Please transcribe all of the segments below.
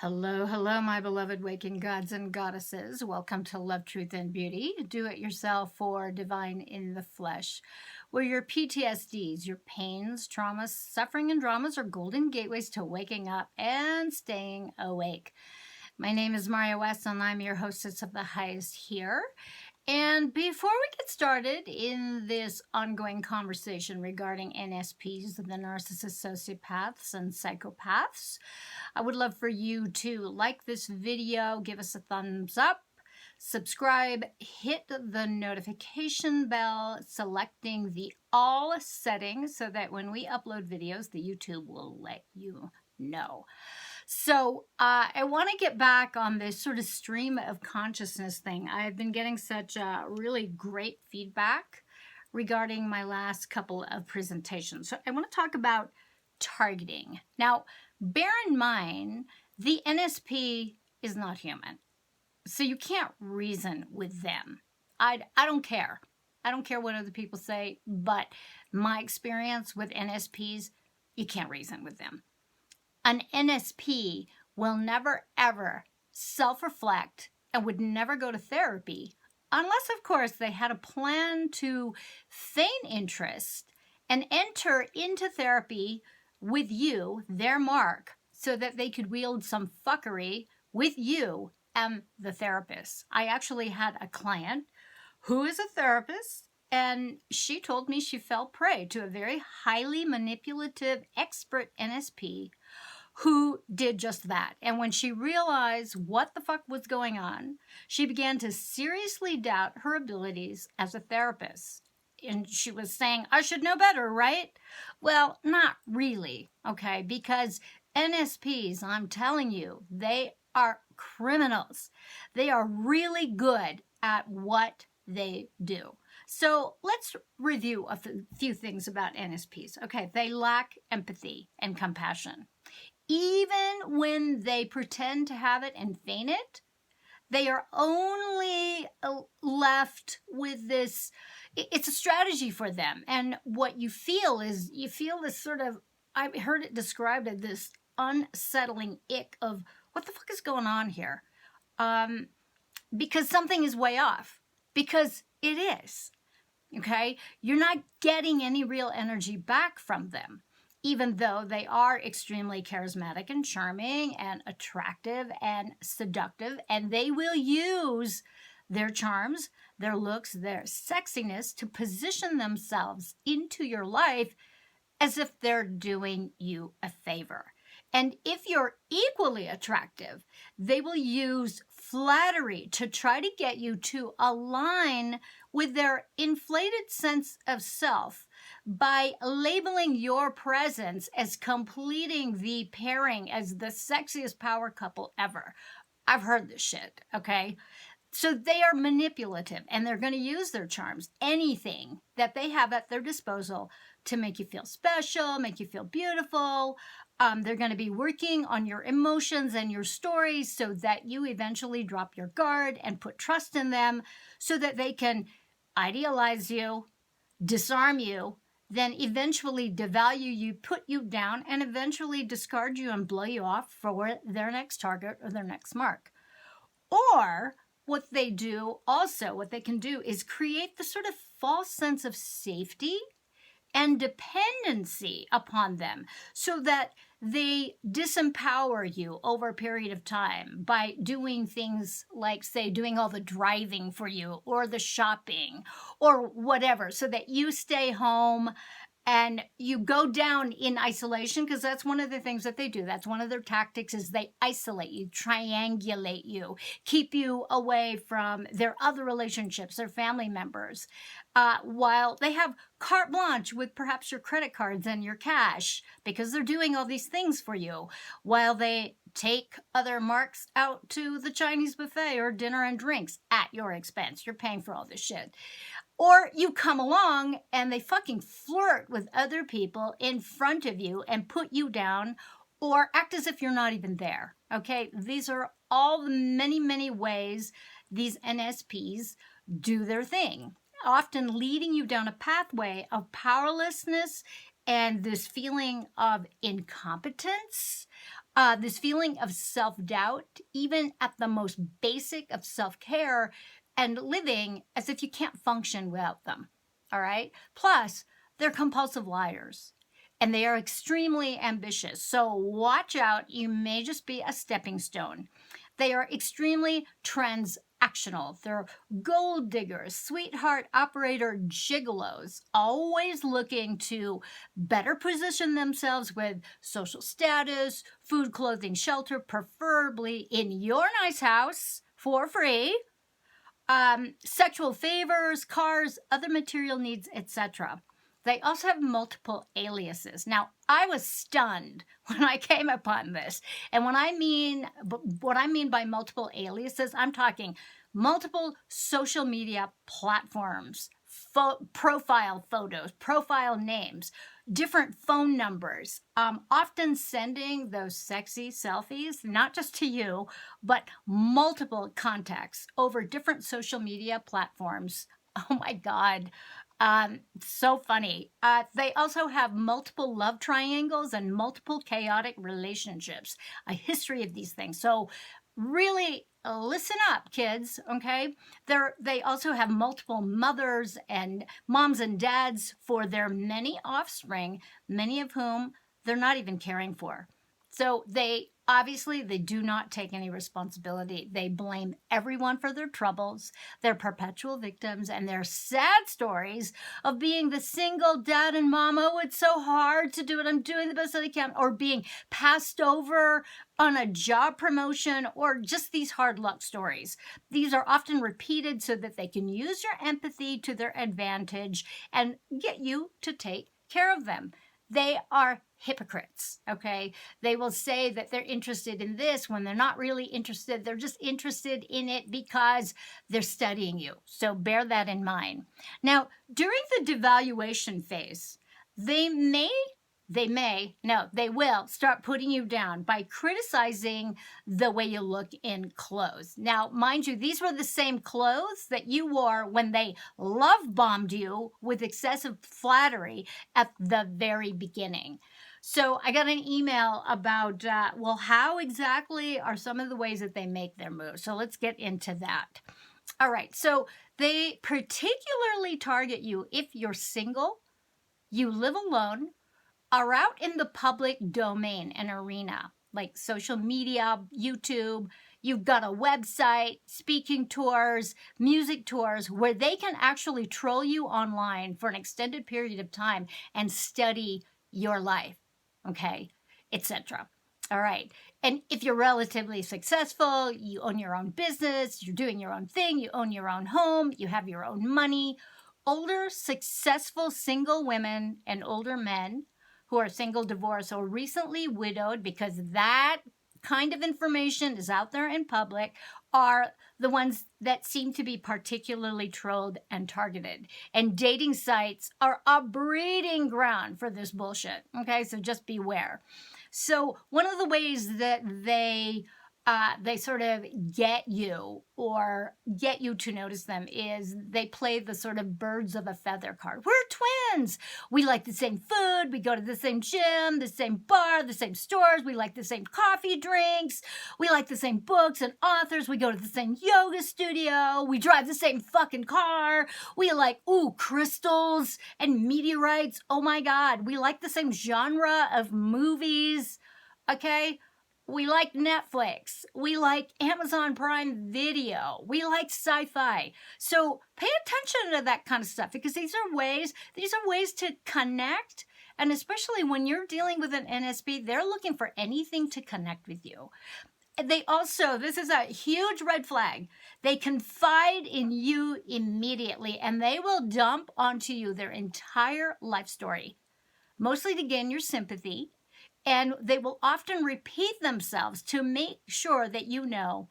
Hello, hello, my beloved waking gods and goddesses. Welcome to Love, Truth, and Beauty. Do it yourself for divine in the flesh, where your PTSDs, your pains, traumas, suffering, and dramas are golden gateways to waking up and staying awake. My name is Maria West, and I'm your hostess of the highest here. And before we get started in this ongoing conversation regarding NSPs, the narcissists, sociopaths, and psychopaths, I would love for you to like this video, give us a thumbs up, subscribe, hit the notification bell, selecting the all settings so that when we upload videos, the YouTube will let you know. So I want to get back on this sort of stream of consciousness thing. I've been getting such really great feedback regarding my last couple of presentations. So I want to talk about targeting. Now, bear in mind, the NSP is not human. So you can't reason with them. I don't care. I don't care what other people say, but my experience with NSPs, you can't reason with them. An NSP will never, ever self-reflect and would never go to therapy unless, of course, they had a plan to feign interest and enter into therapy with you, their mark, so that they could wield some fuckery with you and the therapist. I actually had a client who is a therapist, and she told me she fell prey to a very highly manipulative expert NSP who did just that. And when she realized what the fuck was going on, she began to seriously doubt her abilities as a therapist. And she was saying, I should know better, right? Well, not really, okay? Because NSPs, I'm telling you, they are criminals. They are really good at what they do. So let's review a few things about NSPs. Okay, they lack empathy and compassion. Even when they pretend to have it and feign it, they are only left with this. It's a strategy for them. And what you feel is, you feel this sort of, I heard it described as this unsettling ick of what the fuck is going on here? Because something is way off. Because it is. Okay? You're not getting any real energy back from them, even though they are extremely charismatic and charming and attractive and seductive, and they will use their charms, their looks, their sexiness to position themselves into your life as if they're doing you a favor. And if you're equally attractive, they will use flattery to try to get you to align with their inflated sense of self by labeling your presence as completing the pairing as the sexiest power couple ever. I've heard this shit, okay? So they are manipulative, and they're going to use their charms, anything that they have at their disposal, to make you feel special, make you feel beautiful. They're going to be working on your emotions and your stories so that you eventually drop your guard and put trust in them so that they can idealize you, disarm you, then eventually devalue you, put you down, and eventually discard you and blow you off for their next target or their next mark. Or what they do also, what they can do is create the sort of false sense of safety and dependency upon them so that they disempower you over a period of time by doing things like, say, doing all the driving for you or the shopping or whatever, so that you stay home and you go down in isolation, because that's one of the things that they do. That's one of their tactics, is they isolate you, triangulate you, keep you away from their other relationships, their family members, while they have carte blanche with perhaps your credit cards and your cash, because they're doing all these things for you, while they take other marks out to the Chinese buffet or dinner and drinks at your expense. You're paying for all this shit. Or you come along and they fucking flirt with other people in front of you and put you down, or act as if you're not even there. Okay? These are all the many, many ways these NSPs do their thing, often leading you down a pathway of powerlessness and this feeling of incompetence, this feeling of self-doubt, even at the most basic of self-care, and living as if you can't function without them. All right. Plus, they're compulsive liars and they are extremely ambitious. So watch out. You may just be a stepping stone. They are extremely transactional. They're gold diggers, sweetheart operator gigolos, always looking to better position themselves with social status, food, clothing, shelter, preferably in your nice house for free, sexual favors, cars, other material needs, etc. They also have multiple aliases. Now, I was stunned when I came upon this. And what I mean by multiple aliases, I'm talking multiple social media platforms, profile photos, profile names, different phone numbers, often sending those sexy selfies, not just to you, but multiple contacts over different social media platforms. Oh my God. So funny. They also have multiple love triangles and multiple chaotic relationships, a history of these things. So really listen up, kids, okay? They also have multiple mothers and moms and dads for their many offspring, many of whom they're not even caring for. So they do not take any responsibility. They blame everyone for their troubles, their perpetual victims, and their sad stories of being the single dad and mom. Oh, it's so hard to do it. I'm doing the best that I can. Or being passed over on a job promotion, or just these hard luck stories. These are often repeated so that they can use your empathy to their advantage and get you to take care of them. They are hypocrites, okay? They will say that they're interested in this when they're not really interested. They're just interested in it because they're studying you. So bear that in mind. Now, during the devaluation phase, they will start putting you down by criticizing the way you look in clothes. Now, mind you, these were the same clothes that you wore when they love bombed you with excessive flattery at the very beginning. So I got an email about, how exactly are some of the ways that they make their moves? So let's get into that. All right. So they particularly target you if you're single, you live alone, are out in the public domain and arena, like social media, YouTube, you've got a website, speaking tours, music tours, where they can actually troll you online for an extended period of time and study your life, okay, etc. All right. And if you're relatively successful, you own your own business, you're doing your own thing, you own your own home, you have your own money. Older, successful single women and older men who are single, divorced, or recently widowed, because that kind of information is out there in public, are the ones that seem to be particularly trolled and targeted. And dating sites are a breeding ground for this bullshit. Okay, so just beware. So one of the ways that they sort of get you to notice them is they play the sort of birds of a feather card. We're twins. We like the same food. We go to the same gym, the same bar, the same stores. We like the same coffee drinks. We like the same books and authors. We go to the same yoga studio. We drive the same fucking car. We like, crystals and meteorites. Oh my God. We like the same genre of movies. Okay? We like Netflix. We like Amazon Prime Video. We like sci-fi. So pay attention to that kind of stuff, because these are ways to connect. And especially when you're dealing with an NSP, they're looking for anything to connect with you. They also, this is a huge red flag, they confide in you immediately, and they will dump onto you their entire life story, mostly to gain your sympathy. And they will often repeat themselves to make sure that you know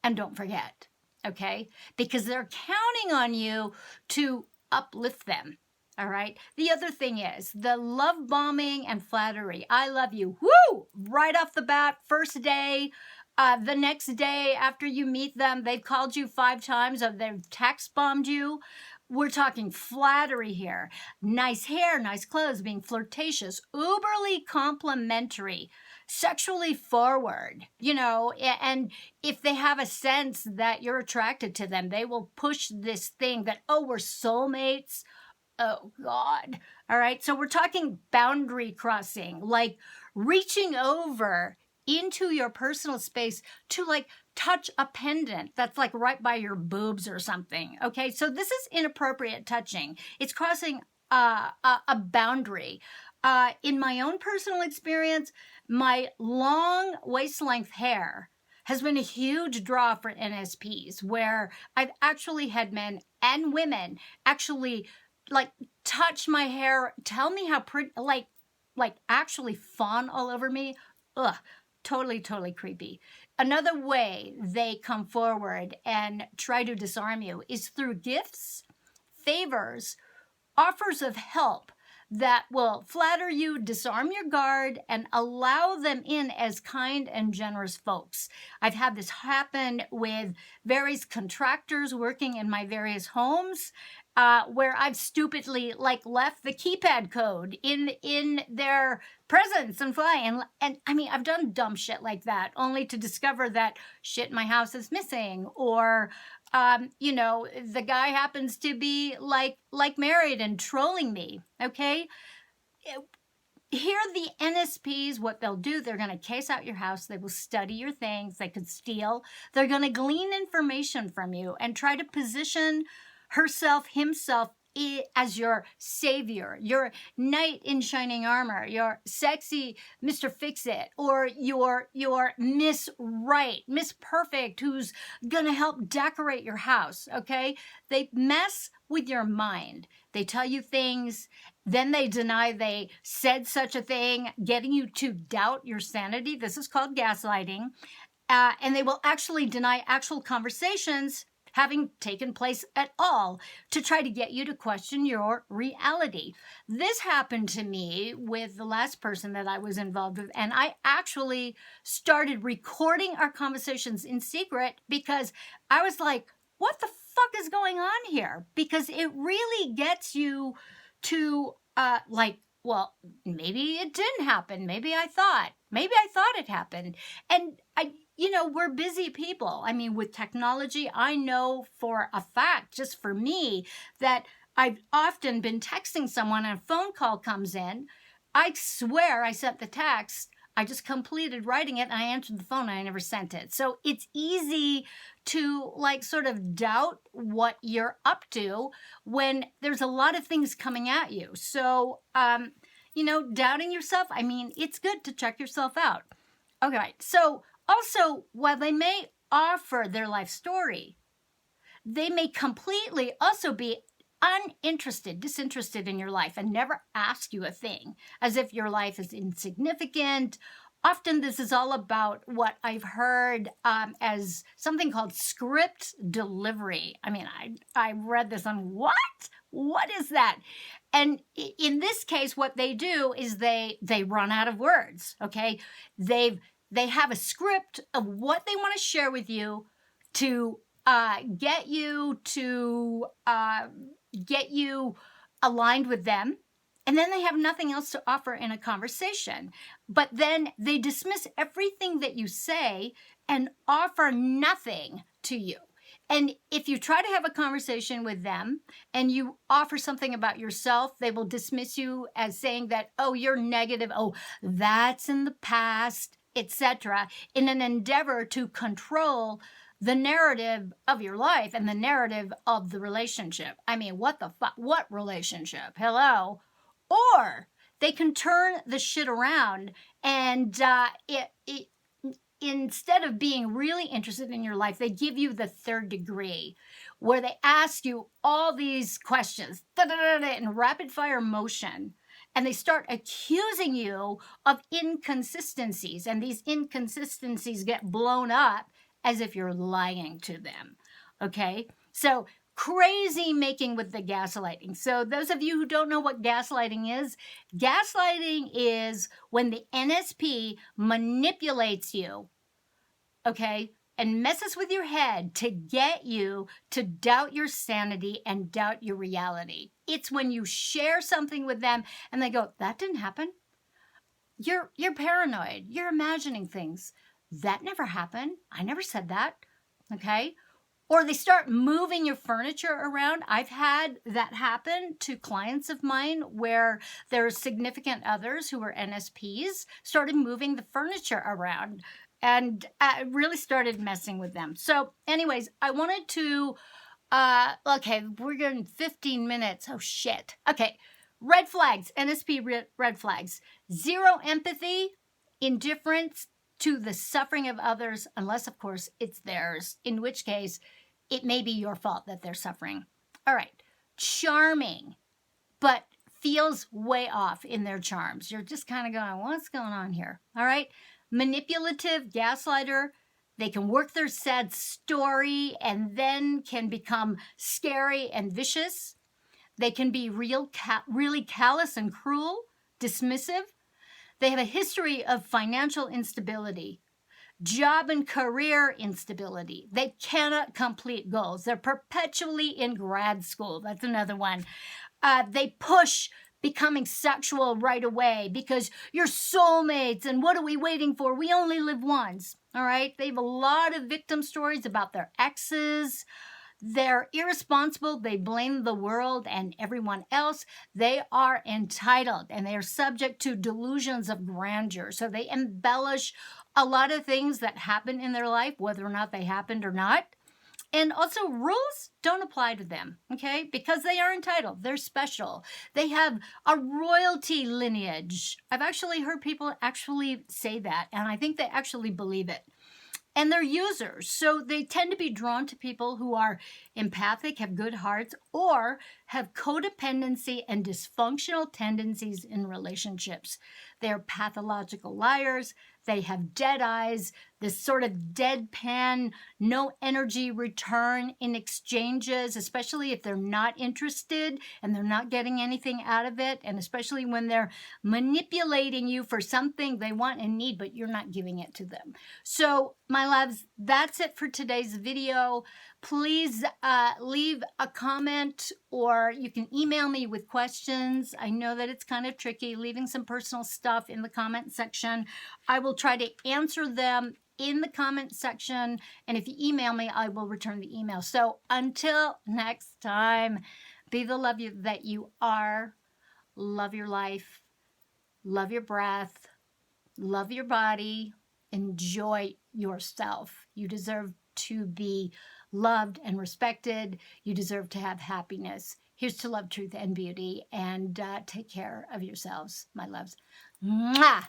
and don't forget, okay? Because they're counting on you to uplift them, all right? The other thing is the love bombing and flattery. I love you, woo! Right off the bat, first day. The next day after you meet them, they've called you 5 times, or they've text bombed you. We're talking flattery here. Nice hair, nice clothes, being flirtatious, uberly complimentary. sexually forward, and if they have a sense that you're attracted to them, they will push this thing that, oh, we're soulmates. Oh, God. All right. So we're talking boundary crossing, like reaching over into your personal space to like touch a pendant that's like right by your boobs or something. Okay. So this is inappropriate touching. It's crossing a boundary. In my own personal experience, my long waist length hair has been a huge draw for NSPs, where I've actually had men and women actually like touch my hair, tell me how pretty, like actually fawn all over me. Ugh, totally creepy. Another way they come forward and try to disarm you is through gifts, favors, offers of help that will flatter you, disarm your guard, and allow them in as kind and generous folks. I've had this happen with various contractors working in my various homes, where I've stupidly like left the keypad code in their presence and fly. And I mean, I've done dumb shit like that, only to discover that shit in my house is missing, or the guy happens to be like married and trolling me. Okay. Here are the NSPs, what they'll do, they're going to case out your house. They will study your things. They could steal. They're going to glean information from you and try to position himself as your savior, your knight in shining armor, your sexy Mr. Fix-It, or your Miss Right, Miss Perfect, who's gonna help decorate your house, okay? They mess with your mind. They tell you things, then they deny they said such a thing, getting you to doubt your sanity. This is called gaslighting. And they will actually deny actual conversations having taken place at all to try to get you to question your reality. This happened to me with the last person that I was involved with, and I actually started recording our conversations in secret because I was like, what the fuck is going on here? Because it really gets you to well, maybe it didn't happen. Maybe I thought it happened. And we're busy people. I mean, with technology, I know for a fact, just for me, that I've often been texting someone and a phone call comes in. I swear I sent the text. I just completed writing it and I answered the phone and I never sent it. So it's easy to sort of doubt what you're up to when there's a lot of things coming at you. So, doubting yourself, I mean, it's good to check yourself out. Okay, so also, while they may offer their life story, they may completely also be disinterested in your life and never ask you a thing, as if your life is insignificant. Often this is all about what I've heard as something called script delivery. I mean, I read this on what? What is that? And in this case, what they do is they run out of words, okay? They have a script of what they want to share with you to get you aligned with them. And then they have nothing else to offer in a conversation. But then they dismiss everything that you say and offer nothing to you. And if you try to have a conversation with them and you offer something about yourself, they will dismiss you as saying that, oh, you're negative. Oh, that's in the past, etc., in an endeavor to control the narrative of your life and the narrative of the relationship. I mean, what the fuck? What relationship? Hello? Or they can turn the shit around and instead of being really interested in your life, they give you the third degree, where they ask you all these questions in rapid fire motion. And they start accusing you of inconsistencies. And these inconsistencies get blown up as if you're lying to them. Okay? So crazy making with the gaslighting. So those of you who don't know what gaslighting is when the NSP manipulates you, okay, and messes with your head to get you to doubt your sanity and doubt your reality. It's when you share something with them and they go, that didn't happen. you're paranoid. You're imagining things. That never happened. I never said that. Okay? Or they start moving your furniture around. I've had that happen to clients of mine where their significant others who were NSPs started moving the furniture around and really started messing with them. So anyways, I wanted to, okay, we're getting 15 minutes. Oh, shit. Okay. Red flags, NSP red flags. Zero empathy, indifference to the suffering of others, unless, of course, it's theirs, in which case it may be your fault that they're suffering. All right. Charming, but feels way off in their charms. You're just kind of going, what's going on here? All right. Manipulative, gaslighter. They can work their sad story and then can become scary and vicious. They can be really callous and cruel, dismissive. They have a history of financial instability, job and career instability. They cannot complete goals. They're perpetually in grad school. That's another one. They push becoming sexual right away because you're soulmates and what are we waiting for? We only live once. All right. They have a lot of victim stories about their exes. They're irresponsible. They blame the world and everyone else. They are entitled and they are subject to delusions of grandeur. So they embellish a lot of things that happen in their life, whether or not they happened or not. And also rules don't apply to them, okay? Because they are entitled. They're special. They have a royalty lineage. I've actually heard people actually say that, and I think they actually believe it. And they're users, so they tend to be drawn to people who are empathic, have good hearts, or have codependency and dysfunctional tendencies in relationships. They're pathological liars. They have dead eyes, this sort of deadpan, no energy return in exchanges, especially if they're not interested and they're not getting anything out of it, and especially when they're manipulating you for something they want and need, but you're not giving it to them. So, my loves, that's it for today's video. Please leave a comment or you can email me with questions. I know that it's kind of tricky leaving some personal stuff in the comment section. I will try to answer them in the comment section. And if you email me, I will return the email. So until next time, be the love that you are. Love your life. Love your breath. Love your body. Enjoy yourself. You deserve to be loved and respected. You deserve to have happiness. Here's to love, truth, and beauty. And take care of yourselves, my loves. Mwah!